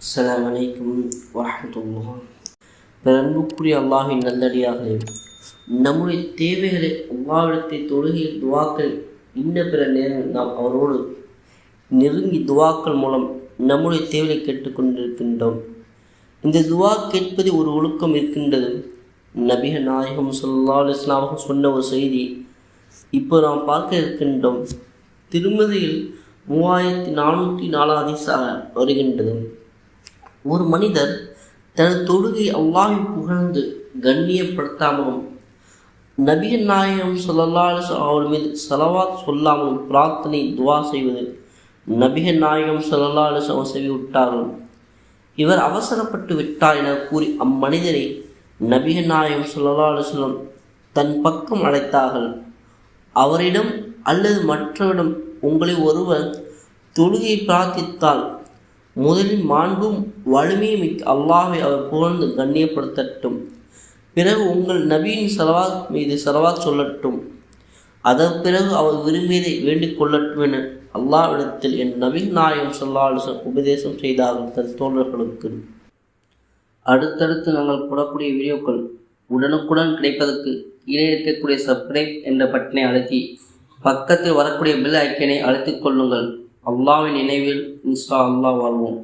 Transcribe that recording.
அஸ்ஸலாமு அலைக்கும் வரஹ்மத்துல்லாஹ். அன்புக்குரிய அல்லாஹின் நல்லடியார்களே, நம்முடைய தேவைகளை அல்லாஹ்விடத்தை தொழுகையில் துவாக்கள் இன்ன பிற நேரம் நாம் அவரோடு நெருங்கி துவாக்கள் மூலம் நம்முடைய தேவையை கேட்டுக்கொண்டிருக்கின்றோம். இந்த துவா கேட்பது ஒரு ஒழுக்கம் இருக்கின்றது. நபிகள் நாயகம் ஸல்லல்லாஹு அலைஹி வஸல்லம் அவர்கள் சொன்ன ஒரு செய்தி இப்போ நாம் பார்க்க இருக்கின்றோம். திருமதியில் 3404 ஹதீஸாக வருகின்றது. ஒரு மனிதர் தனது தொழுகை அல்லாஹ்வை புகழ்ந்து கண்ணியப்படுத்தாமலும் நபிகள் நாயகம் ஸல்லல்லாஹு அலைஹி வஸல்லம் அவர் மீது ஸலவாத் சொல்லாமலும் பிரார்த்தனை துவா செய்வது நபிகள் நாயகம் ஸல்லல்லாஹு அலைஹி வஸல்லம் செய்துவிட்டார்கள். இவர் அவசரப்பட்டு விட்டார் என கூறி அம்மனிதரை நபிகள் நாயகம் ஸல்லல்லாஹு அலைஹி வஸல்லம் தன் பக்கம் அழைத்தார்கள். அவரிடம் அல்லது மற்றவரிடம் உங்களை ஒருவர் தொழுகையை பிரார்த்தித்தால் முதலில் மாண்பும் வலிமையும் மிக்க அல்லாஹ்வை அவர் புகழ்ந்து கண்ணியப்படுத்தட்டும். பிறகு உங்கள் நபியின் ஸலவாத் மீது ஸலவாத் சொல்லட்டும். அதன் பிறகு அவர் விரும்பியதை வேண்டிக் கொள்ளட்டும் என அல்லாஹ்விடத்தில் என் நபிகள் நாயகம் ஸல்லல்லாஹு அலைஹி வஸல்லம் உபதேசம் செய்தார்கள் தன் தோழர்களுக்கு. அடுத்தடுத்து நாங்கள் போடக்கூடிய வீடியோக்கள் உடனுக்குடன் கிடைப்பதற்கு கீழே இருக்கக்கூடிய சப்ஸ்கிரைப் என்ற பட்டனை அழுத்தி பக்கத்தில் வரக்கூடிய பெல் ஐக்கனை அழுத்திக் கொள்ளுங்கள். அல்லாஹ்வின் நினைவில் இன்ஷா அல்லாஹ் வாழ்வோம்.